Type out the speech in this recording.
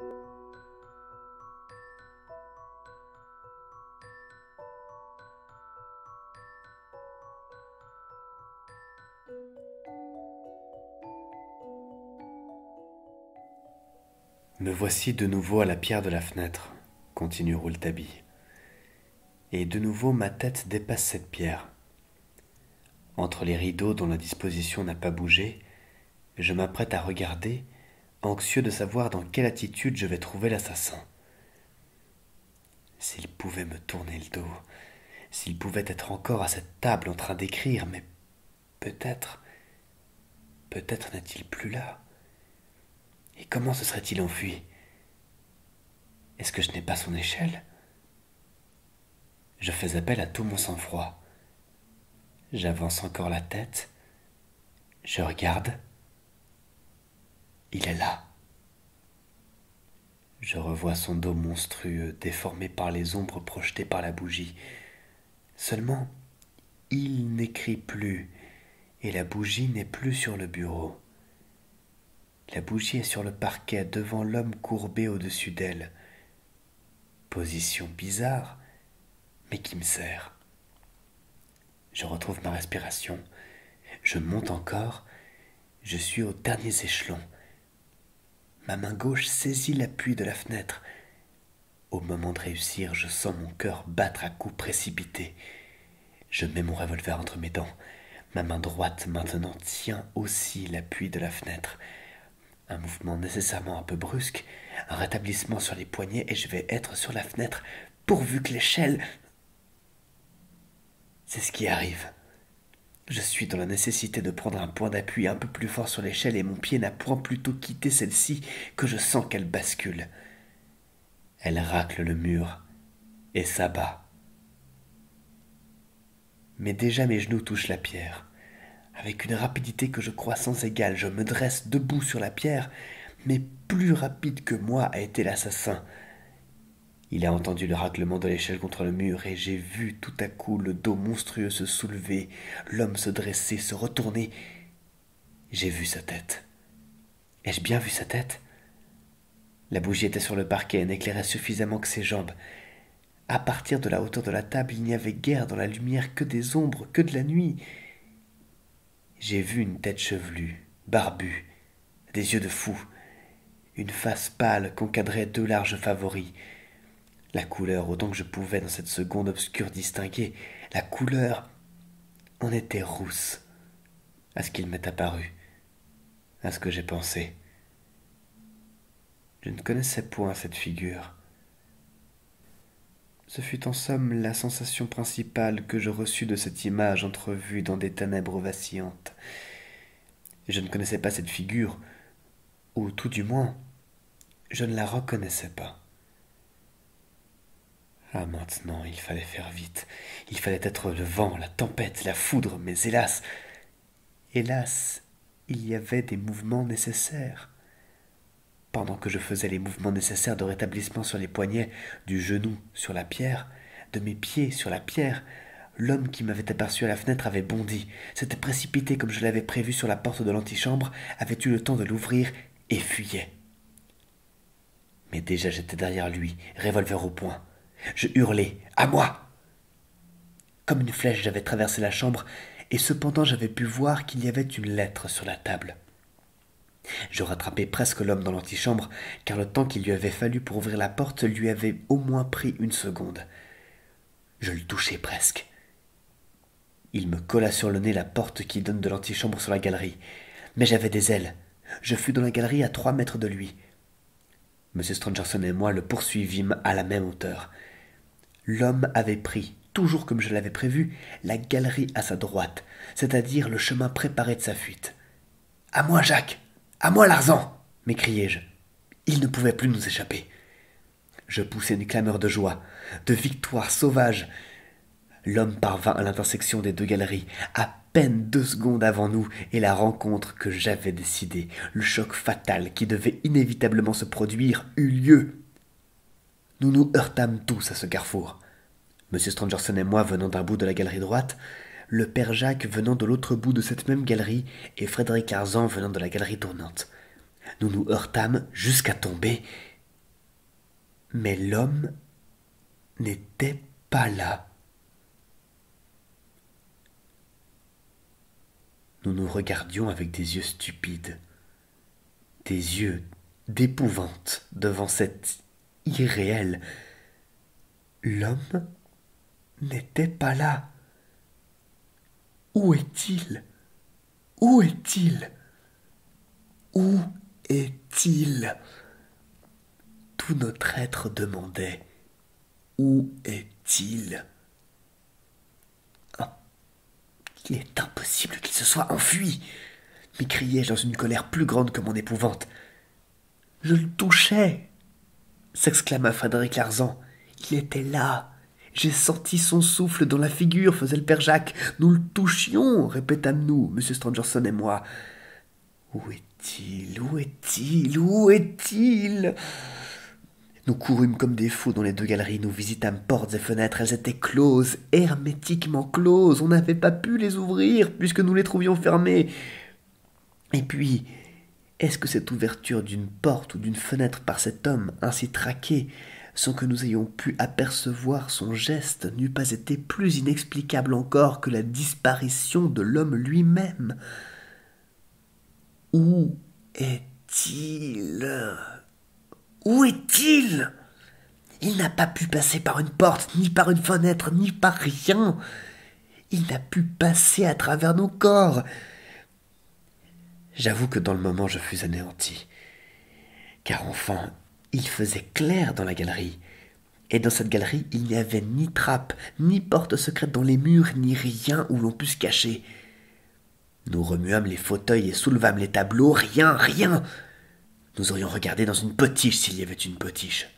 Me voici de nouveau à la pierre de la fenêtre, continue Rouletabille. Et de nouveau ma tête dépasse cette pierre. Entre les rideaux dont la disposition n'a pas bougé, je m'apprête à regarder, anxieux de savoir dans quelle attitude je vais trouver l'assassin. S'il pouvait me tourner le dos, s'il pouvait être encore à cette table en train d'écrire, mais peut-être n'est-il plus là. Et comment se serait-il enfui? Est-ce que je n'ai pas son échelle? Je fais appel à tout mon sang-froid. J'avance encore la tête. Je regarde. Il est là. Je revois son dos monstrueux, déformé par les ombres projetées par la bougie. Seulement, il n'écrit plus, et la bougie n'est plus sur le bureau. La bougie est sur le parquet, devant l'homme courbé au-dessus d'elle. Position bizarre, mais qui me sert. Je retrouve ma respiration. Je monte encore. Je suis aux derniers échelons. Ma main gauche saisit l'appui de la fenêtre. Au moment de réussir, je sens mon cœur battre à coups précipités. Je mets mon revolver entre mes dents. Ma main droite maintenant tient aussi l'appui de la fenêtre. Un mouvement nécessairement un peu brusque, un rétablissement sur les poignets et je vais être sur la fenêtre, pourvu que l'échelle... C'est ce qui arrive. Je suis dans la nécessité de prendre un point d'appui un peu plus fort sur l'échelle et mon pied n'a point plutôt quitté celle-ci que je sens qu'elle bascule. Elle racle le mur et s'abat. Mais déjà mes genoux touchent la pierre. Avec une rapidité que je crois sans égale, je me dresse debout sur la pierre, mais plus rapide que moi a été l'assassin. Il a entendu le raclement de l'échelle contre le mur et j'ai vu tout à coup le dos monstrueux se soulever, l'homme se dresser, se retourner. J'ai vu sa tête. Ai-je bien vu sa tête? La bougie était sur le parquet et n'éclairait suffisamment que ses jambes. À partir de la hauteur de la table, il n'y avait guère dans la lumière que des ombres, que de la nuit. J'ai vu une tête chevelue, barbue, des yeux de fou, une face pâle qu'encadraient deux larges favoris. La couleur, autant que je pouvais dans cette seconde obscure distinguer, la couleur en était rousse, à ce qu'il m'est apparu, à ce que j'ai pensé. Je ne connaissais point cette figure. Ce fut en somme la sensation principale que je reçus de cette image entrevue dans des ténèbres vacillantes. Je ne connaissais pas cette figure, ou tout du moins, je ne la reconnaissais pas. Ah, maintenant, il fallait faire vite. Il fallait être le vent, la tempête, la foudre, mais hélas, il y avait des mouvements nécessaires. Pendant que je faisais les mouvements nécessaires de rétablissement sur les poignets, du genou sur la pierre, de mes pieds sur la pierre, l'homme qui m'avait aperçu à la fenêtre avait bondi, s'était précipité comme je l'avais prévu sur la porte de l'antichambre, avait eu le temps de l'ouvrir et fuyait. Mais déjà j'étais derrière lui, revolver au poing. Je hurlai « À moi !» Comme une flèche, j'avais traversé la chambre, et cependant j'avais pu voir qu'il y avait une lettre sur la table. Je rattrapai presque l'homme dans l'antichambre, car le temps qu'il lui avait fallu pour ouvrir la porte lui avait au moins pris une seconde. Je le touchai presque. Il me colla sur le nez la porte qui donne de l'antichambre sur la galerie. Mais j'avais des ailes. Je fus dans la galerie à 3 mètres de lui. M. Stangerson et moi le poursuivîmes à la même hauteur. L'homme avait pris, toujours comme je l'avais prévu, la galerie à sa droite, c'est-à-dire le chemin préparé de sa fuite. « À moi, Jacques! À moi, Larzan !» m'écriai-je. Il ne pouvait plus nous échapper. Je poussai une clameur de joie, de victoire sauvage. L'homme parvint à l'intersection des deux galeries, à peine 2 secondes avant nous, et la rencontre que j'avais décidée, le choc fatal qui devait inévitablement se produire, eut lieu. Nous nous heurtâmes tous à ce carrefour. M. Stangerson et moi venant d'un bout de la galerie droite, le père Jacques venant de l'autre bout de cette même galerie, et Frédéric Larzan venant de la galerie tournante. Nous nous heurtâmes jusqu'à tomber, Mais l'homme n'était pas là. Nous nous regardions avec des yeux stupides, des yeux d'épouvante devant cet irréel. L'homme n'était pas là. Où est-il? Où est-il? Où est-il? Tout notre être demandait: où est-il? Ah, il est impossible qu'il se soit enfui, m'écriai-je dans une colère plus grande que mon épouvante. Je le touchais, s'exclama Frédéric Larsan. Il était là. J'ai senti son souffle dans la figure, faisait le père Jacques. Nous le touchions, répétâmes-nous, M. Stangerson et moi. Où est-il? Où est-il? Où est-il? Nous courûmes comme des fous dans les deux galeries, nous visitâmes portes et fenêtres, elles étaient closes, hermétiquement closes, on n'avait pas pu les ouvrir, puisque nous les trouvions fermées. Et puis, est-ce que cette ouverture d'une porte ou d'une fenêtre par cet homme ainsi traqué, sans que nous ayons pu apercevoir son geste, n'eût pas été plus inexplicable encore que la disparition de l'homme lui-même? Où est-il? Où est-il? Il n'a pas pu passer par une porte, ni par une fenêtre, ni par rien. Il n'a pu passer à travers nos corps. J'avoue que dans le moment je fus anéanti, car enfin il faisait clair dans la galerie, et dans cette galerie il n'y avait ni trappe, ni porte secrète dans les murs, ni rien où l'on pût se cacher. Nous remuâmes les fauteuils et soulevâmes les tableaux, rien, rien. Nous aurions regardé dans une potiche s'il y avait une potiche.